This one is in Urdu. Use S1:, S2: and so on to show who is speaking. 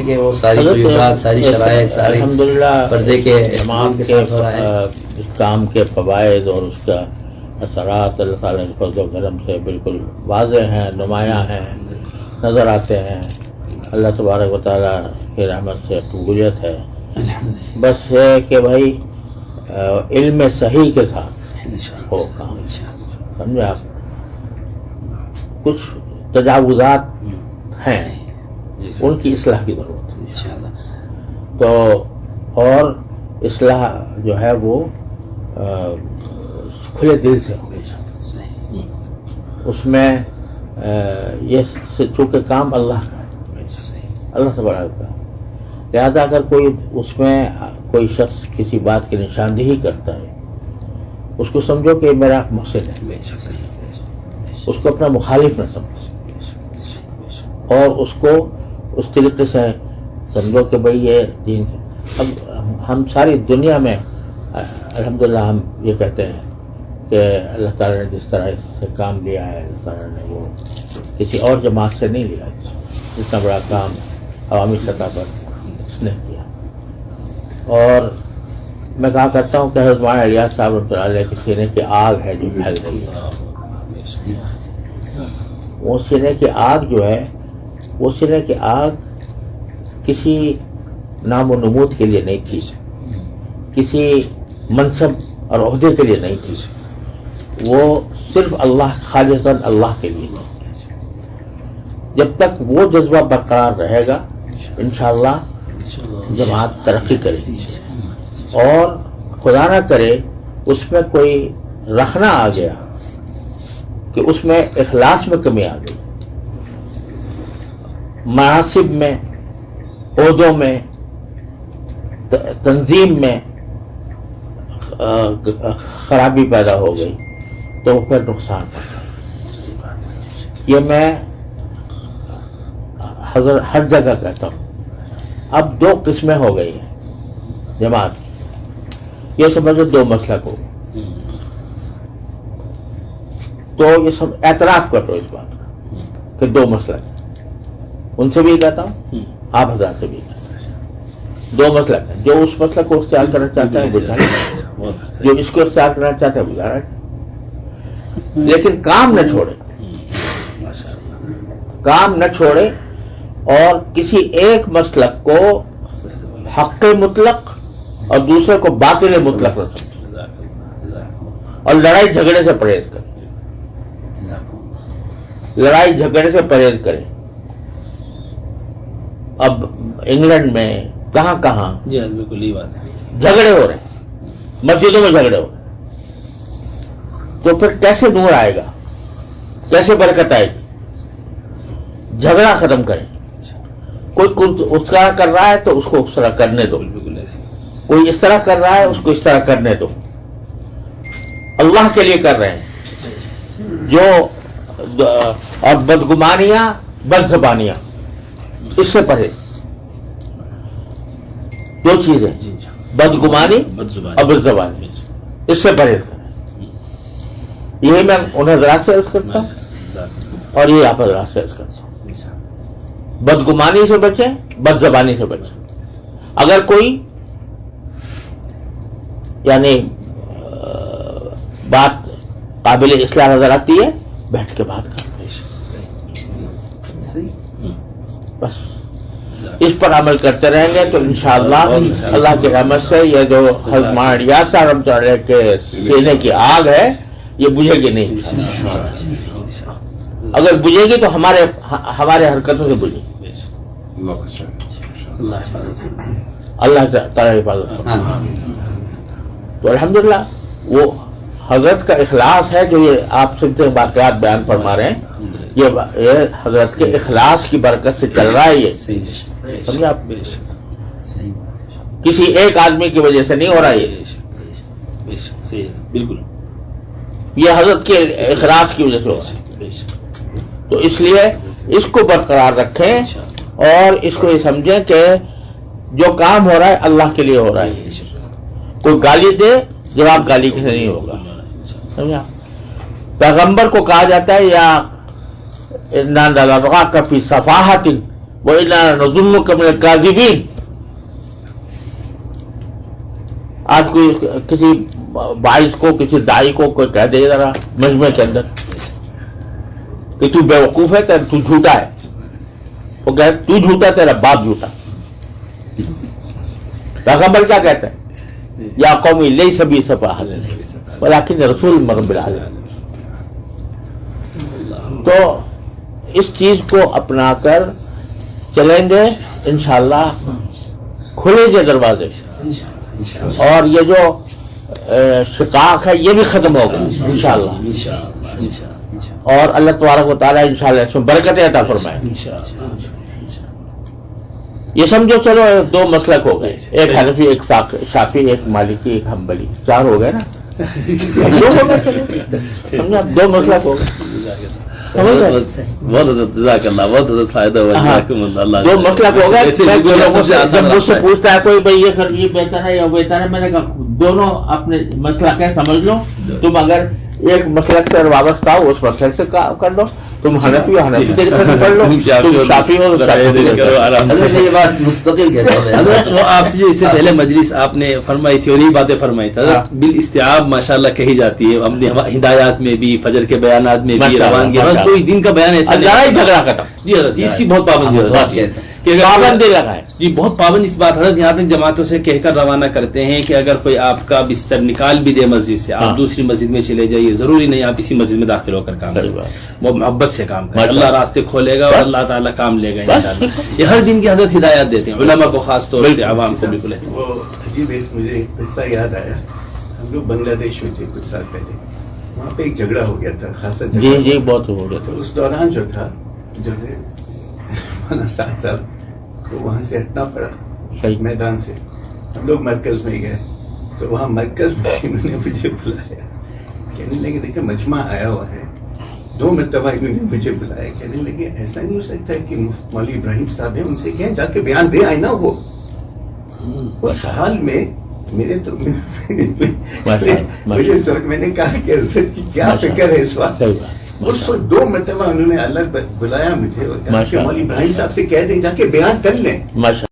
S1: کہ وہ ساری قیودات، ساری شرائط، سارے
S2: الحمدللہ
S1: پردے کے
S2: تمام
S1: کے ساتھ ہو رہا ہے.
S2: اس کام کے فوائد اور اس کا اثرات اللہ تعالیٰ کے فضل و کرم سے بالکل واضح ہیں، نمایاں ہیں، نظر آتے ہیں. اللہ تبارک و تعالیٰ کی رحمت سے قبولیت ہے. بس ہے کہ بھائی علم صحیح کے ساتھ ہو کام. سمجھے آپ؟ کچھ تجاوزات ہیں، ان کی اصلاح کی ضرورت ہے. تو اور اصلاح جو ہے وہ کھلے دل سے ہو. اس میں یہ چونکہ کام اللہ کا ہے، اللہ سے بڑا ہوتا ہے. لہذا اگر کوئی اس میں کوئی شخص کسی بات کی نشاندہی کرتا ہے، اس کو سمجھو کہ میرا محسن ہے، اس کو اپنا مخالف نہ سمجھو، اور اس کو اس طریقے سے سمجھو کہ بھئی یہ دین کے. اب ہم ساری دنیا میں الحمدللہ ہم یہ کہتے ہیں کہ اللہ تعالیٰ نے جس طرح اس سے کام لیا ہے، اللہ تعالیٰ نے وہ کسی اور جماعت سے نہیں لیا. اتنا بڑا کام عوامی سطح پر اس نے کیا. اور میں کہا کرتا ہوں کہ حضرت مولانا الیاس صاحب رحمۃ اللہ علیہ کے سینے کی آگ ہے جو پھیل رہی ہے. وہ سینے کی آگ جو ہے، وہ سینے کی آگ کسی نام و نمود کے لیے نہیں تھی، کسی منصب اور عہدے کے لیے نہیں تھی. وہ صرف اللہ، خالصاً اللہ کے لیے. جب تک وہ جذبہ برقرار رہے گا انشاءاللہ جماعت ترقی کرے گی. اور خدا نہ کرے اس میں کوئی رکھنا آ گیا کہ اس میں اخلاص میں کمی آ گئی، مناصب میں، عہدوں میں، تنظیم میں خرابی پیدا ہو گئی تو پھر نقصان ہوتا ہے. یہ میں ہر جگہ کہتا ہوں. اب دو قسمیں ہو گئی ہیں جماعت کی. یہ سمجھو دو مسلک ہو، تو یہ سب اعتراف کر لو اس بات کا کہ دو مسلک. ان سے بھی کہتا ہوں، آپ حضرات سے بھی کہتا ہوں، دو مسلک ہیں. جو اس مسلک کو اختیار کرنا چاہتا ہے وہ جائے، جو اس کو اختیار کرنا چاہتا ہے وہ جا رہا ہے. لیکن کام نہ چھوڑے، کام نہ چھوڑے، اور کسی ایک مسلک کو حق مطلق اور دوسرے کو باطل مطلق نہ سمجھے، اور لڑائی جھگڑے سے پرہیز کرے. لڑائی جھگڑے سے پرہیز کرے. اب انگلینڈ میں کہاں کہاں
S3: جی بالکل یہ بات ہے،
S2: جھگڑے ہو رہے ہیں، مسجدوں میں جھگڑے ہو رہے ہیں. تو پھر کیسے نور آئے گا، کیسے برکت آئے گی؟ جھگڑا ختم کریں. کوئی اس طرح کر رہا ہے تو اس کو اس طرح کرنے دو، کوئی اس طرح کر رہا ہے اس کو اس طرح کرنے دو. اللہ کے لیے کر رہے ہیں. جو اور بدگمانیاں، بد زبانیاں، اس سے پرہیز. دو چیزیں، بدگمانی اور بد زبانی، اس سے پرہیز کریں. یہی میں ان حضرات سے عرض کرتا ہوں اور یہ آپ حضرات سے عرض کرتا ہوں. بدگمانی سے بچیں، بد زبانی سے بچیں. اگر کوئی یعنی بات قابل اصلاح نظر آتی ہے، بیٹھ کے بات کریں. بس اس پر عمل کرتے رہیں گے تو انشاءاللہ اللہ کی رحمت سے یہ جو حضرت مولانا الیاس صاحب رحمۃ اللہ علیہ کے سینے کی آگ ہے یہ بجھے گی نہیں. اگر بجھے گی تو ہمارے حرکتوں سے بجھے گی. اللہ تعالیٰ حفاظت. تو الحمدللہ وہ حضرت کا اخلاص ہے جو یہ آپ سے واقعات بیان فرما رہے ہیں. یہ حضرت کے اخلاص کی برکت سے چل رہا ہے. یہ سمجھے آپ؟ کسی ایک آدمی کی وجہ سے نہیں ہو رہا. یہ
S3: بالکل
S2: یہ حضرت کے اخلاص کی وجہ سے ہو رہا ہے. تو اس لیے اس کو برقرار رکھیں اور اس کو یہ سمجھیں کہ جو کام ہو رہا ہے اللہ کے لیے ہو رہا ہے. کوئی گالی دے، جواب گالی کے سے نہیں ہوگا. سمجھا؟ پیغمبر کو کہا جاتا ہے یا فی صفاحت وَإِنَّا نَظُنُّكَ مِنَ الْكَاذِبِينَ. آج کوئی کسی باعث کو، کسی داعی کو کوئی کہہ دے ذرا مجمع کے اندر کہ تو بیوقوف ہے، تو جھوٹا ہے، وہ کہے تو جھوٹا، تیرا باپ جھوٹا. پیغمبر کیا کہتا ہے؟ یا قومی لیس بی سفاہۃ ولکن رسول من رب العالمین. تو اس چیز کو اپنا کر چلیں گے انشاءاللہ، کھلیں گے دروازے، اور یہ جو شقاق ہے یہ بھی ختم ہوگا انشاءاللہ. اور اللہ تبارک و تعالیٰ انشاءاللہ اس میں برکتیں عطا فرمائے. یہ سمجھو چلو دو مسلک ہو گئے، ایک حنفی، ایک شافعی، ایک مالکی، ایک حنبلی، چار ہو گئے نا. دو مسلک ہو گئے.
S3: بہت جزاک اللہ، بہت بہت فائدہ ہوا.
S2: دو مسلک ہو گئے. جب مجھ سے پوچھتا ہے کوئی بھائی یہ بہتر ہے یا بہتر ہے، میں نے کہا دونوں اپنے مسلک ہے، سمجھ لو. تم اگر ایک مسلک سے وابستہ ہو اس مسلک سے کر لو، تم حنفی ہو حنفی طریقے سے کر لو، تم شافعی ہو
S1: حضرت نے یہ بات مستقل کہتے ہیں.
S3: حضرت وہ آپ سے جو اس سے پہلے مجلس آپ نے فرمائی تھی اور یہی باتیں فرمائی تھی حضرت، بالاستیعاب ماشاءاللہ کہی جاتی ہے. ہم نے ہدایات میں بھی، فجر کے بیانات میں بھی، روانگی، کوئی دن کا بیان ایسا
S2: لڑائی جھگڑا ختم.
S3: جی حضرت اس کی بہت پابندی ہے،
S2: پابندی لگائے.
S3: جی بہت پابند اس بات حضرت. یہاں تک جماعتوں سے کہہ کر روانہ کرتے ہیں کہ اگر کوئی آپ کا بستر نکال بھی دے مسجد سے، آپ دوسری مسجد میں چلے جائیے، ضروری نہیں آپ اسی مسجد میں داخل ہو کر کام کریں، وہ محبت سے کام کریں. اللہ راستے کھولے گا اور اللہ تعالیٰ کام لے گا انشاءاللہ. یہ ہر دن کی حضرت ہدایات دیتے ہیں علماء کو، خاص طور سے عوام کو. بالکل
S4: وہ عجیب ایک مجھے ایک قصہ یاد آیا. ہم لوگ بنگلہ دیش میں تھے کچھ سال پہلے، وہاں پہ ایک جھگڑا ہو گیا تھا خاصا.
S2: جی بہت ہو گیا تھا.
S4: اس دوران جو تھا جو ہے ساتھ سال تو وہاں سے ہٹنا پڑا میدان سے. ہم لوگ مرکز میں گئے تو وہاں مرکز میں انہوں نے مجھے بلایا، کہنے لگے دیکھیں مجمع آیا ہوا ہے. 2 مرتبہ انہوں نے مجھے بلایا، کہنے لگے ایسا نہیں ہو سکتا ہے کہ مولوی ابراہیم صاحب ہیں، ان سے کہیں جا کے بیان دے آئے نا. وہ اس حال میں میرے تو مجھے سوچ، میں نے کہا کہ حضرت کی کیا فکر ہے اس وقت. اس کو 2 مرتبہ انہوں نے الگ بلایا مجھے اور کہا کہ مولوی ابراہیم صاحب سے کہہ دیں جا کے بیان کر لیں.